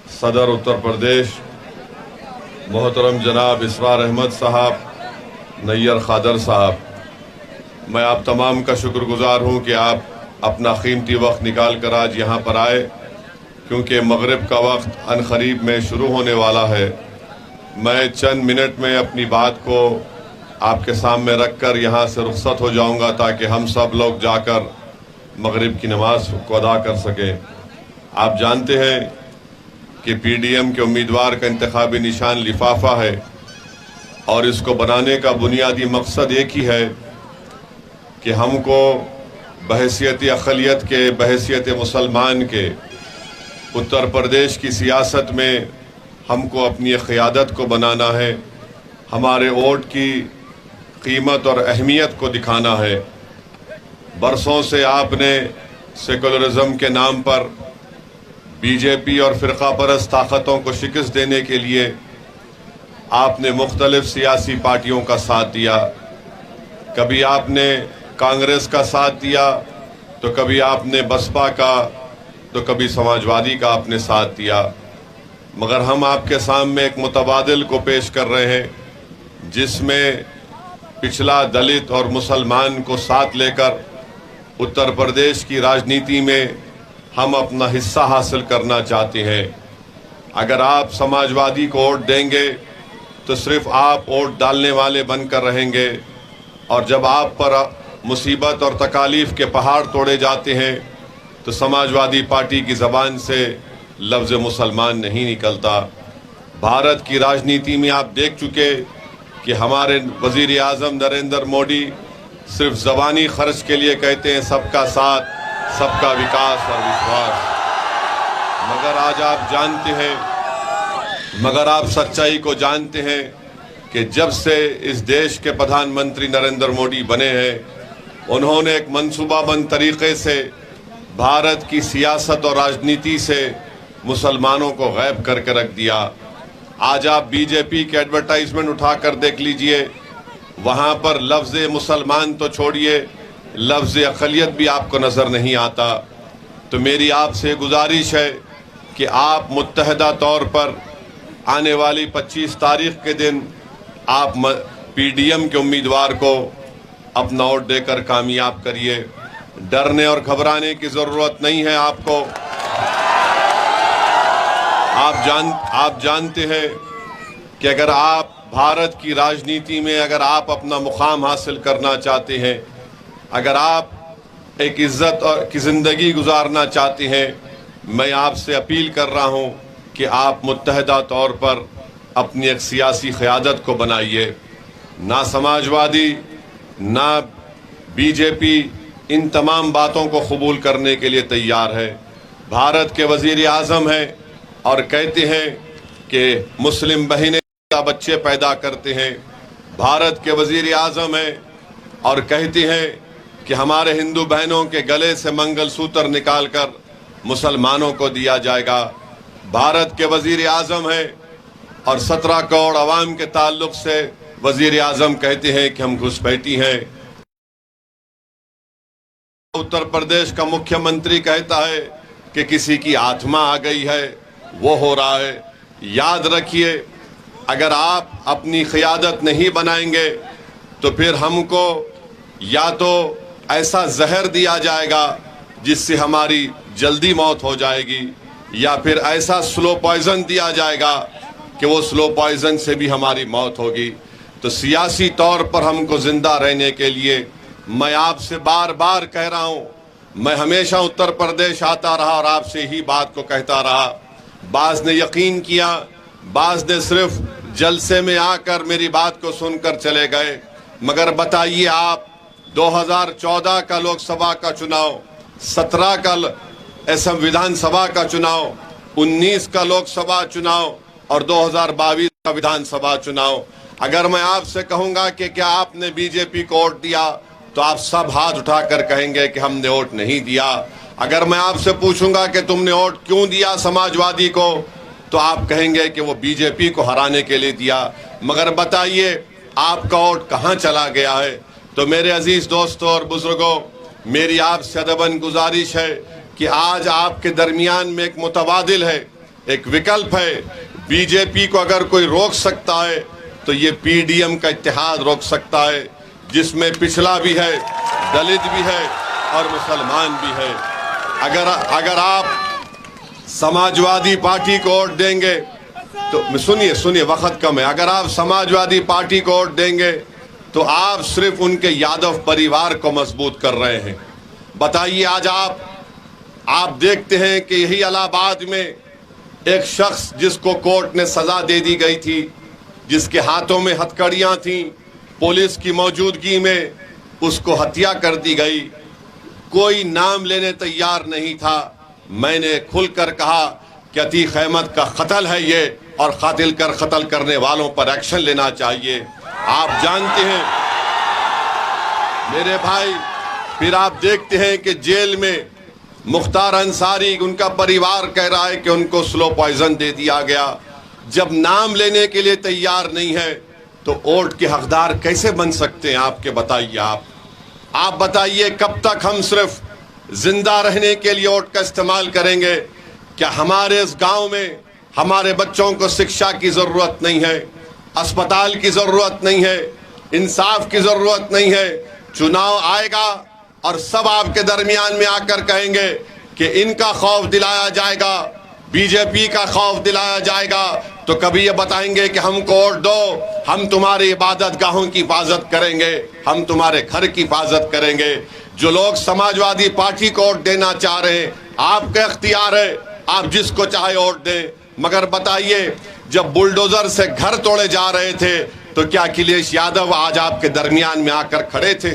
सदर उत्तर प्रदेश मोहतरम जनाब इसरार अहमद साहब, नैयर खादर साहब, मैं आप तमाम का शुक्रगुजार हूँ कि आप अपना कीमती वक्त निकाल कर आज यहाँ पर आए, क्योंकि मगरिब का वक्त अनकरीब में शुरू होने वाला है। मैं चंद मिनट में अपनी बात को आपके सामने रख कर यहाँ से रुखसत हो जाऊँगा ताकि हम सब लोग जाकर मगरिब की नमाज को अदा कर सकें। आप जानते हैं कि पीडीएम के उम्मीदवार का इंतखाबी निशान लिफाफा है और इसको बनाने का बुनियादी मकसद एक ही है कि हमको बहैसियत अक़लियत के, बहैसियत मुसलमान के उत्तर प्रदेश की सियासत में हमको अपनी क़ियादत को बनाना है, हमारे वोट की कीमत और अहमियत को दिखाना है। बरसों से आपने सेकुलरिज्म के नाम पर बीजेपी और फ़िरका परस्त ताकतों को शिकस्त देने के लिए आपने मुख्तलिफ सियासी पार्टियों का साथ दिया। कभी आपने कांग्रेस का साथ दिया, तो कभी आपने बसपा का, तो कभी समाजवादी का आपने साथ दिया। मगर हम आपके सामने एक मुतबादिल को पेश कर रहे हैं जिसमें पिछला दलित और मुसलमान को साथ लेकर उत्तर प्रदेश की राजनीति में हम अपना हिस्सा हासिल करना चाहते हैं। अगर आप समाजवादी को वोट देंगे तो सिर्फ आप वोट डालने वाले बनकर रहेंगे, और जब आप पर मुसीबत और तकालीफ के पहाड़ तोड़े जाते हैं तो समाजवादी पार्टी की ज़बान से लफ्ज़ मुसलमान नहीं निकलता। भारत की राजनीति में आप देख चुके कि हमारे वज़ीर आज़म नरेंद्र मोदी सिर्फ ज़बानी खर्च के लिए कहते हैं सबका साथ, सबका विकास और विश्वास, मगर आज आप जानते हैं, मगर आप सच्चाई को जानते हैं कि जब से इस देश के प्रधानमंत्री नरेंद्र मोदी बने हैं, उन्होंने एक मंसूबाबंद तरीक़े से भारत की सियासत और राजनीति से मुसलमानों को गायब करके रख दिया। आज आप बीजेपी के एडवर्टाइजमेंट उठाकर देख लीजिए, वहाँ पर लफ्ज़ मुसलमान तो छोड़िए, लफ्ज़ अक़लियत भी आपको नज़र नहीं आता। तो मेरी आपसे गुजारिश है कि आप मुत्तहदा तौर पर आने वाली 25 तारीख के दिन आप पीडीएम के उम्मीदवार को अपना वोट देकर कामयाब करिए। डरने और घबराने की ज़रूरत नहीं है आपको। आप जानते हैं कि अगर आप भारत की राजनीति में अगर आप अपना मुकाम हासिल करना चाहते हैं, अगर आप एक इज़्ज़त और की ज़िंदगी गुजारना चाहते हैं, मैं आपसे अपील कर रहा हूं कि आप मुत्तहदा तौर पर अपनी एक सियासी क़यादत को बनाइए। ना समाजवादी ना बीजेपी इन तमाम बातों को कबूल करने के लिए तैयार है। भारत के वज़ीर आज़म हैं और कहते हैं कि मुस्लिम बहनें बच्चे पैदा करते हैं। भारत के वज़ीर आज़म हैं और कहते हैं कि हमारे हिंदू बहनों के गले से मंगलसूत्र निकालकर मुसलमानों को दिया जाएगा। भारत के वज़ीर आज़म हैं और 17 करोड़ अवाम के ताल्लुक़ से वज़ीर आज़म कहते हैं कि हम घुसपैठी हैं। उत्तर प्रदेश का मुख्यमंत्री कहता है कि किसी की आत्मा आ गई है, वो हो रहा है। याद रखिए, अगर आप अपनी क़यादत नहीं बनाएंगे तो फिर हमको या तो ऐसा जहर दिया जाएगा जिससे हमारी जल्दी मौत हो जाएगी, या फिर ऐसा स्लो पॉइज़न दिया जाएगा कि वो स्लो पॉइज़न से भी हमारी मौत होगी। तो सियासी तौर पर हमको ज़िंदा रहने के लिए मैं आपसे बार बार कह रहा हूँ, मैं हमेशा उत्तर प्रदेश आता रहा और आपसे ही बात को कहता रहा। बाज़ ने यकीन किया, बाज़ ने सिर्फ जलसे में आकर मेरी बात को सुनकर चले गए। मगर बताइए आप, 2014 का लोकसभा का चुनाव, 17 का विधानसभा का चुनाव, 19 का लोकसभा चुनाव और 2022 का विधानसभा चुनाव, अगर मैं आपसे कहूँगा कि क्या आपने बीजेपी को वोट दिया, तो आप सब हाथ उठाकर कहेंगे कि हमने वोट नहीं दिया। अगर मैं आपसे पूछूंगा कि तुमने वोट क्यों दिया समाजवादी को, तो आप कहेंगे कि वो बीजेपी को हराने के लिए दिया। मगर बताइए आपका वोट कहाँ चला गया है? तो मेरे अजीज दोस्तों और बुजुर्गों, मेरी आपसे अदबन गुजारिश है कि आज आपके दरमियान में एक मुतबादिल है एक विकल्प है। बीजेपी को अगर कोई रोक सकता है तो ये पीडीएम का इत्तेहाद रोक सकता है, जिसमें पिछड़ा भी है, दलित भी है और मुसलमान भी है। अगर आप समाजवादी पार्टी को वोट देंगे तो सुनिए वक्त कम है। अगर आप समाजवादी पार्टी को वोट देंगे तो आप सिर्फ उनके यादव परिवार को मजबूत कर रहे हैं। बताइए, आज आप देखते हैं कि यही इलाहाबाद में एक शख्स जिसको कोर्ट ने सजा दे दी गई थी, जिसके हाथों में हथकड़ियां थीं, पुलिस की मौजूदगी में उसको हत्या कर दी गई। कोई नाम लेने तैयार नहीं था। मैंने खुलकर कहा कि अतीक अहमद का कत्ल है ये, और कातिल कर कत्ल करने वालों पर एक्शन लेना चाहिए। आप जानते हैं मेरे भाई, फिर आप देखते हैं कि जेल में मुख्तार अंसारी, उनका परिवार कह रहा है कि उनको स्लो पॉइजन दे दिया गया। जब नाम लेने के लिए तैयार नहीं है तो वोट के हकदार कैसे बन सकते हैं आपके? बताइए आप बताइए, कब तक हम सिर्फ जिंदा रहने के लिए वोट का इस्तेमाल करेंगे? क्या हमारे इस गांव में हमारे बच्चों को शिक्षा की जरूरत नहीं है, अस्पताल की जरूरत नहीं है, इंसाफ की जरूरत नहीं है? चुनाव आएगा और सब आपके दरमियान में आकर कहेंगे कि इनका खौफ दिलाया जाएगा, बीजेपी का खौफ दिलाया जाएगा, तो कभी ये बताएंगे कि हमको वोट दो, हम तुम्हारी इबादत गाहों की हिफाजत करेंगे, हम तुम्हारे घर की हिफाजत करेंगे। जो लोग समाजवादी पार्टी को वोट देना चाह रहे हैं, आपका इख्तियार है, आप जिसको चाहे वोट दें। मगर बताइए, जब बुलडोजर से घर तोड़े जा रहे थे तो क्या अखिलेश यादव आज आपके दरमियान में आकर खड़े थे?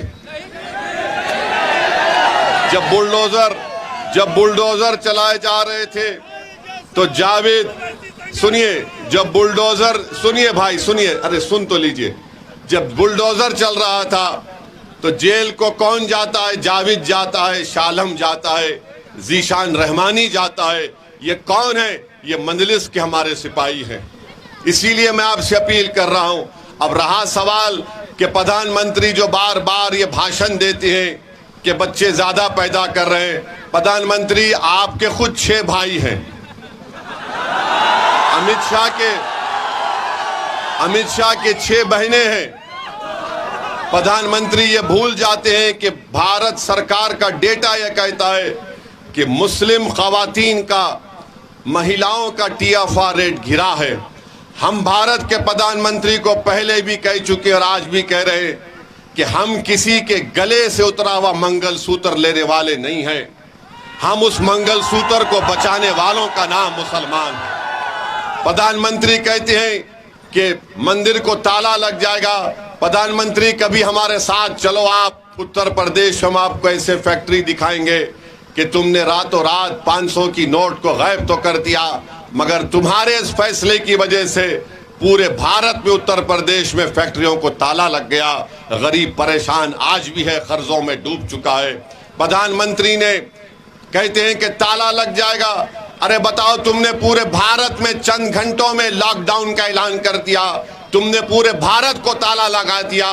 जब बुलडोजर चलाए जा रहे थे तो जावेद, सुनिए, जब बुलडोजर, सुनिए भाई सुनिए, अरे सुन तो लीजिए, जब बुलडोजर चल रहा था तो जेल को कौन जाता है? जावेद जाता है, शालम जाता है, जीशान रहमानी जाता है। ये कौन है? ये मंजलिस के हमारे सिपाही हैं। इसीलिए मैं आपसे अपील कर रहा हूं। अब रहा सवाल कि प्रधानमंत्री जो बार बार ये भाषण देते हैं कि बच्चे ज्यादा पैदा कर रहे हैं, प्रधानमंत्री आपके खुद 6 भाई हैं। अमित शाह के 6 बहनें हैं। प्रधानमंत्री ये भूल जाते हैं कि भारत सरकार का डेटा यह कहता है कि मुस्लिम खवातीन का, महिलाओं का TFR रेट गिरा है। हम भारत के प्रधानमंत्री को पहले भी कह चुके और आज भी कह रहे हैं कि हम किसी के गले से उतरा हुआ मंगलसूत्र लेने वाले नहीं हैं। हम उस मंगलसूत्र को बचाने वालों का नाम मुसलमान है। प्रधानमंत्री कहते हैं कि मंदिर को ताला लग जाएगा। प्रधानमंत्री कभी हमारे साथ चलो, आप उत्तर प्रदेश, हम आपको ऐसे फैक्ट्री दिखाएंगे कि तुमने रातों रात 500 की नोट को गायब तो कर दिया, मगर तुम्हारे इस फैसले की वजह से पूरे भारत में, उत्तर प्रदेश में फैक्ट्रियों को ताला लग गया। गरीब परेशान आज भी है, कर्जों में डूब चुका है। प्रधानमंत्री ने कहते हैं कि ताला लग जाएगा। अरे बताओ, तुमने पूरे भारत में चंद घंटों में लॉकडाउन का ऐलान कर दिया, तुमने पूरे भारत को ताला लगा दिया।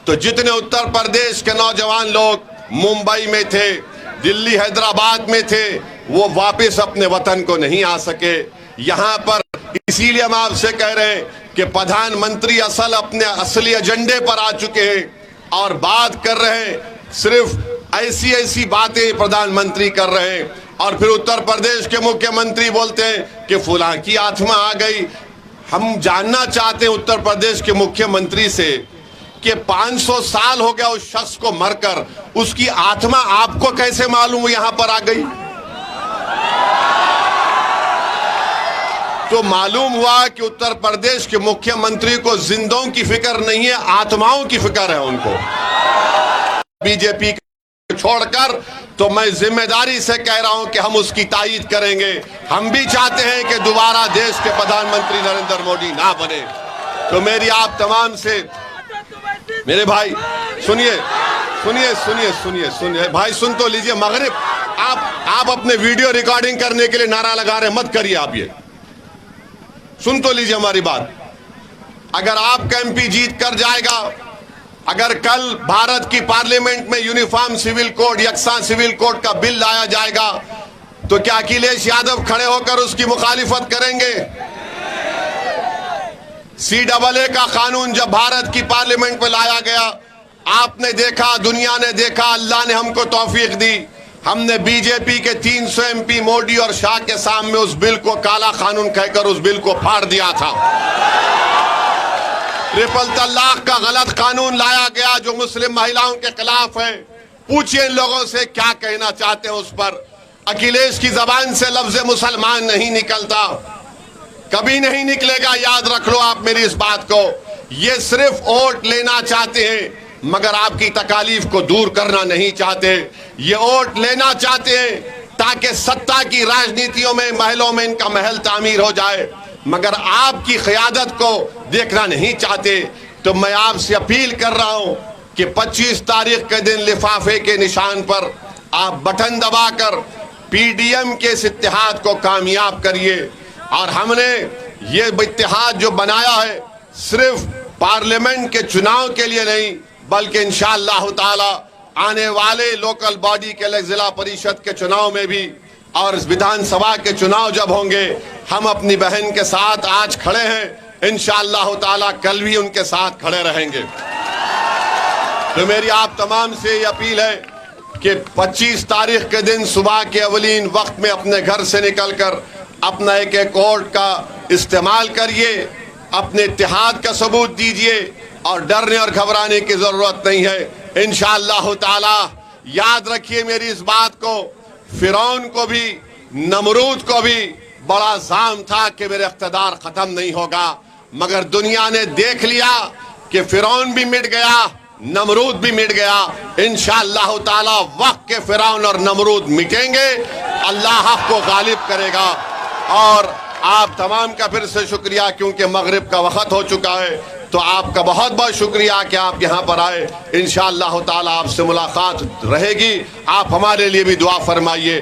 तो जितने उत्तर प्रदेश के नौजवान लोग मुंबई में थे, दिल्ली, हैदराबाद में थे, वो वापस अपने वतन को नहीं आ सके। यहाँ पर इसीलिए हम आपसे कह रहे हैं कि प्रधानमंत्री अपने असली एजेंडे पर आ चुके हैं और बात कर रहे हैं, सिर्फ ऐसी बातें प्रधानमंत्री कर रहे हैं। और फिर उत्तर प्रदेश के मुख्यमंत्री बोलते हैं कि फुला की आत्मा आ गई। हम जानना चाहते हैं उत्तर प्रदेश के मुख्यमंत्री से कि 500 साल हो गया उस शख्स को मरकर, उसकी आत्मा आपको कैसे मालूम यहां पर आ गई? तो मालूम हुआ कि उत्तर प्रदेश के मुख्यमंत्री को जिंदों की फिक्र नहीं है, आत्माओं की फिक्र है उनको। बीजेपी छोड़कर, तो मैं जिम्मेदारी से कह रहा हूं कि हम उसकी तायीद करेंगे। हम भी चाहते हैं कि दोबारा देश के प्रधानमंत्री नरेंद्र मोदी ना बने। तो मेरी आप तमाम से, मेरे भाई सुनिए भाई, सुन तो लीजिए। मगरिब आप अपने वीडियो रिकॉर्डिंग करने के लिए नारा लगा रहे, मत करिए आप ये। सुन तो लीजिए हमारी बात। अगर आपका MP जीत कर जाएगा, अगर कल भारत की पार्लियामेंट में यूनिफॉर्म सिविल कोड, यकसा सिविल कोड का बिल लाया जाएगा, तो क्या अखिलेश यादव खड़े होकर उसकी मुखालिफत करेंगे? CAA का कानून जब भारत की पार्लियामेंट में लाया गया, आपने देखा, दुनिया ने देखा, अल्लाह ने हमको तौफीक दी, हमने बीजेपी के 300 MP मोदी और शाह के सामने उस बिल को काला कानून कहकर उस बिल को फाड़ दिया था। ट्रिपल तलाक का गलत कानून लाया गया जो मुस्लिम महिलाओं के खिलाफ है। पूछिए इन लोगों से क्या कहना चाहते हैं उस पर। अखिलेश की जबान से लफ्ज मुसलमान नहीं निकलता, कभी नहीं निकलेगा, याद रख लो आप मेरी इस बात को। ये सिर्फ वोट लेना चाहते हैं मगर आपकी तकालीफ को दूर करना नहीं चाहते। ये वोट लेना चाहते हैं ताकि सत्ता की राजनीतियों में, महलों में इनका महल तामीर हो जाए, मगर आपकी क़यादत को देखना नहीं चाहते। तो मैं आपसे अपील कर रहा हूं कि 25 तारीख के दिन लिफाफे के निशान पर आप बटन दबाकर PDM के इस इत्तेहाद को कामयाब करिए। और हमने ये इत्तेहाद जो बनाया है सिर्फ पार्लियामेंट के चुनाव के लिए नहीं, बल्कि इंशाअल्लाह ताला आने वाले लोकल बॉडी के जिला परिषद के चुनाव में भी और विधानसभा के चुनाव जब होंगे, हम अपनी बहन के साथ आज खड़े हैं, इंशाअल्लाह ताला कल भी उनके साथ खड़े रहेंगे। तो मेरी आप तमाम से ये अपील है कि 25 तारीख के दिन सुबह के अवलीन वक्त में अपने घर से निकलकर अपना एक वोट का इस्तेमाल करिए, अपने इत्तेहाद का सबूत दीजिए और डरने और घबराने की जरूरत नहीं है। इंशाअल्लाह ताला याद रखिए मेरी इस बात को, फिरौन को भी, नमरूद को भी बड़ा जाम था कि मेरा इख्तिदार खत्म नहीं होगा, मगर दुनिया ने देख लिया कि फिरौन भी मिट गया, नमरूद भी मिट गया। इंशाअल्लाह ताला वक्त के फिरौन और नमरूद मिटेंगे, अल्लाह हक को गालिब करेगा। और आप तमाम का फिर से शुक्रिया, क्योंकि मगरिब का वक्त हो चुका है, तो आपका बहुत बहुत शुक्रिया कि आप यहाँ पर आए। इंशाअल्लाह ताला आपसे मुलाकात रहेगी, आप हमारे लिए भी दुआ फरमाइए।